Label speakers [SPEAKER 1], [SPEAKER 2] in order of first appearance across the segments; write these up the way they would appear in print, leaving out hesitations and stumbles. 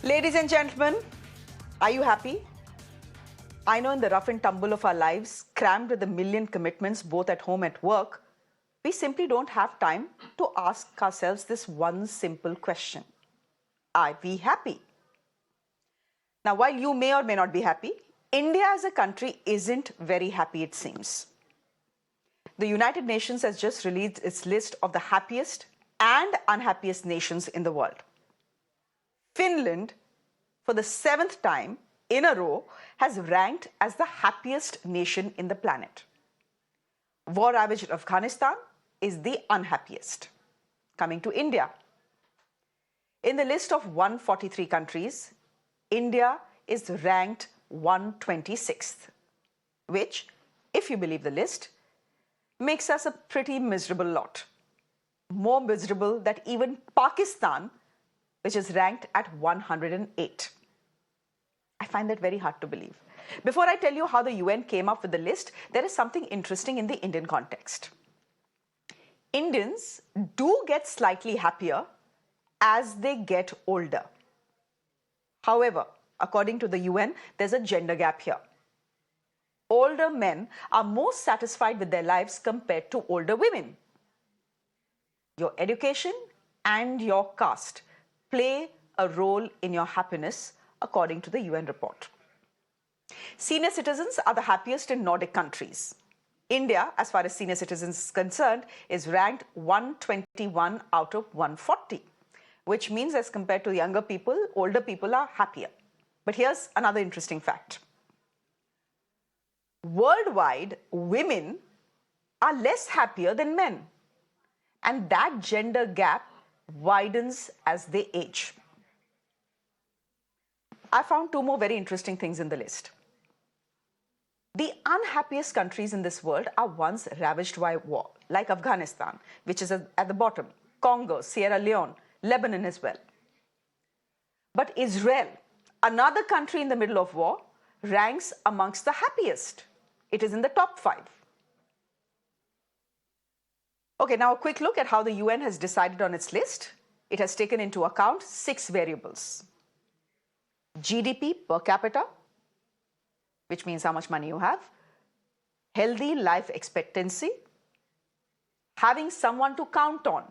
[SPEAKER 1] Ladies and gentlemen, are you happy? I know in the rough and tumble of our lives, crammed with a million commitments both at home and work, we simply don't have time to ask ourselves this one simple question. Are we happy? Now, while you may or may not be happy, India as a country isn't very happy, it seems. The United Nations has just released its list of the happiest and unhappiest nations in the world. Finland, for the 7th time in a row, has ranked as the happiest nation in the planet. War-ravaged Afghanistan is the unhappiest. Coming to India. In the list of 143 countries, India is ranked 126th, which, if you believe the list, makes us a pretty miserable lot. More miserable than even Pakistan, which is ranked at 108. I find that very hard to believe. Before I tell you how the UN came up with the list, there is something interesting in the Indian context. Indians do get slightly happier as they get older. However, according to the UN, there's a gender gap here. Older men are more satisfied with their lives compared to older women. Your education and your caste play a role in your happiness, according to the UN report. Senior citizens are the happiest in Nordic countries. India, as far as senior citizens is concerned, is ranked 121 out of 140, which means as compared to younger people, older people are happier. But here's another interesting fact. Worldwide, women are less happier than men, and that gender gap widens as they age. I found two more very interesting things in the list. The unhappiest countries in this world are ones ravaged by war, like Afghanistan, which is at the bottom, Congo, Sierra Leone, Lebanon as well. But Israel, another country in the middle of war, ranks amongst the happiest. It is in the top 5. Okay, now a quick look at how the UN has decided on its list. It has taken into account 6 variables. GDP per capita, which means how much money you have, healthy life expectancy, having someone to count on,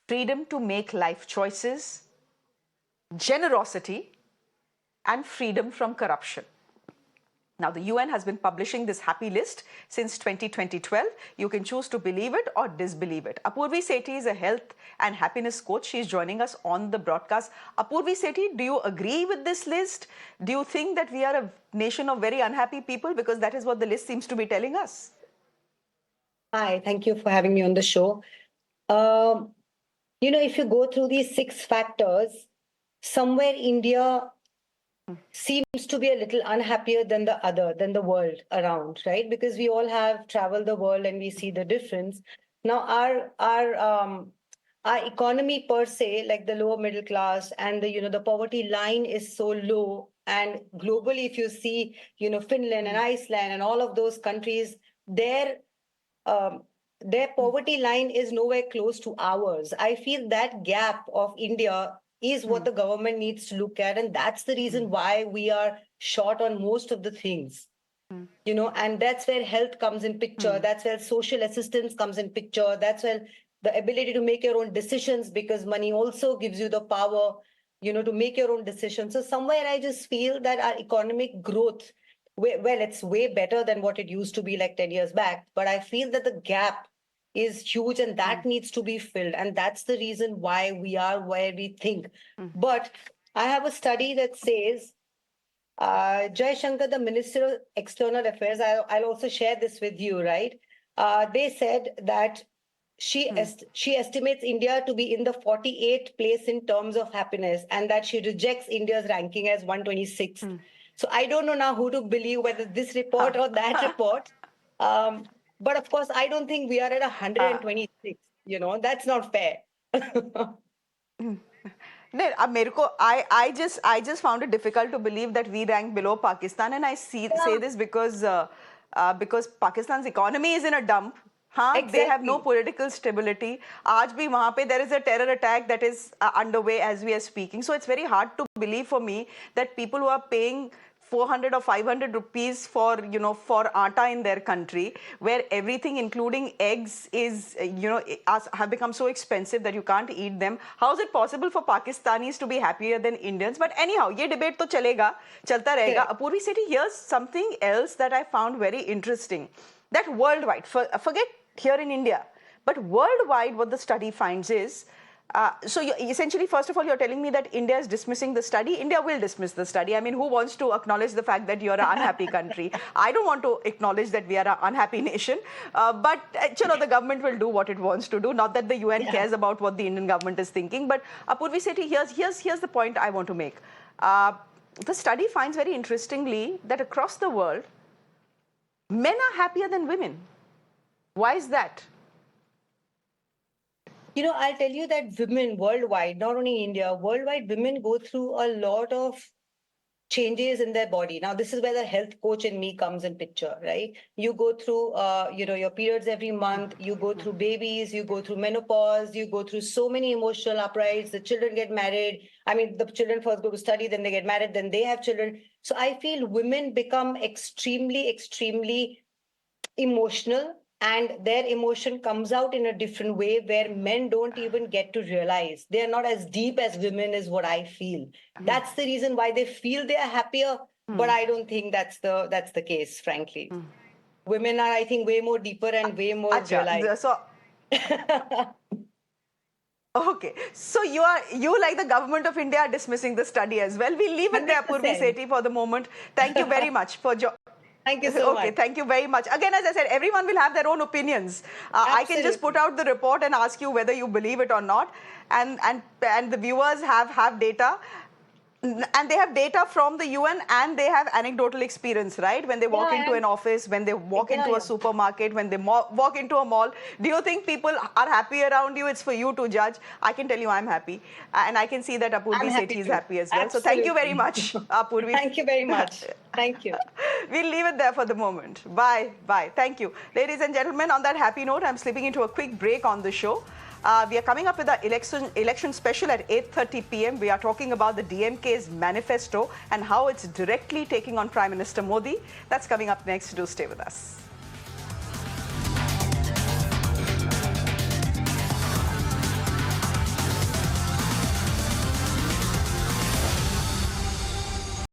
[SPEAKER 1] freedom to make life choices, generosity, and freedom from corruption. Now, the UN has been publishing this happy list since 2012. You can choose to believe it or disbelieve it. Apoorvi Sethi is a health and happiness coach. She's joining us on the broadcast. Apoorvi Sethi, do you agree with this list? Do you think that we are a nation of very unhappy people? Because that is what the list seems to be telling us.
[SPEAKER 2] Hi, thank you for having me on the show. If you go through these 6 factors, somewhere India seems to be a little unhappier than the world around, right? Because we all have traveled the world and we see the difference. Now, our economy per se, like the lower middle class and the poverty line is so low. And globally, if you see, Finland and Iceland and all of those countries, their poverty line is nowhere close to ours. I feel that gap of India is what the government needs to look at. And that's the reason why we are short on most of the things, and that's where health comes in picture. That's where social assistance comes in picture. That's where the ability to make your own decisions, because money also gives you the power, to make your own decisions. So somewhere I just feel that our economic growth, well, it's way better than what it used to be like 10 years back. But I feel that the gap is huge and that needs to be filled. And that's the reason why we are where we think. But I have a study that says, Jai Shankar, the Minister of External Affairs, I'll also share this with you, right? They said that she estimates India to be in the 48th place in terms of happiness, and that she rejects India's ranking as 126th. So I don't know now who to believe, whether this report or that report. But of course, I don't think we are at 126. That's not fair.
[SPEAKER 1] No, I just found it difficult to believe that we rank below Pakistan, and I say this because Pakistan's economy is in a dump. हाँ, they have no
[SPEAKER 2] Exactly.
[SPEAKER 1] political stability. आज भी वहाँ पे there is a terror attack that is underway as we are speaking. So it's very hard to believe for me that people who are paying 400 or 500 rupees for, for atta in their country, where everything including eggs is, have become so expensive that you can't eat them. How is it possible for Pakistanis to be happier than Indians? But anyhow, ये debate तो चलेगा, चलता रहेगा.
[SPEAKER 2] Correct.
[SPEAKER 1] Apoorvi Sethi, here's something else that I found very interesting. That worldwide, forget here in India, but worldwide, what the study finds is, so essentially, first of all, you're telling me that India is dismissing the study. India will dismiss the study. I mean, who wants to acknowledge the fact that you're an unhappy country? I don't want to acknowledge that we are an unhappy nation. But the government will do what it wants to do. Not that the UN cares about what the Indian government is thinking. But Apoorvi Sethi, here's the point I want to make. The study finds very interestingly that across the world, men are happier than women. Why is that?
[SPEAKER 2] I'll tell you that women worldwide, not only India, worldwide, women go through a lot of changes in their body. Now, this is where the health coach in me comes in picture, right? You go through, your periods every month, you go through babies, you go through menopause, you go through so many emotional uprights. The children get married. I mean, the children first go to study, then they get married, then they have children. So I feel women become extremely, extremely emotional, and their emotion comes out in a different way where men don't even get to realize. They are not as deep as women, is what I feel. That's the reason why they feel they are happier, but I don't think that's the case, frankly. Women are, I think, way more deeper and way more realized.
[SPEAKER 1] So okay, so you like the government of India are dismissing the study as well. We'll leave it there, Apoorvi
[SPEAKER 2] 100%.
[SPEAKER 1] Sethi, for the moment. Thank you very much for
[SPEAKER 2] Thank you so much.
[SPEAKER 1] Okay, thank you very much. Again, as I said, everyone will have their own opinions. I can just put out the report and ask you whether you believe it or not. And the viewers have data. And they have data from the UN, and they have anecdotal experience, right? When they walk into an office, when they walk into a supermarket, when they walk into a mall. Do you think people are happy around you? It's for you to judge. I can tell you I'm happy. And I can see that Apoorvi Sethi is happy as well.
[SPEAKER 2] Absolutely.
[SPEAKER 1] So thank you very much, Apoorvi.
[SPEAKER 2] Thank you very much. Thank you.
[SPEAKER 1] We'll leave it there for the moment. Bye. Bye. Thank you. Ladies and gentlemen, on that happy note, I'm slipping into a quick break on the show. We are coming up with the election special at 8:30 p.m. We are talking about the DMK's manifesto and how it's directly taking on Prime Minister Modi. That's coming up next. Do stay with us.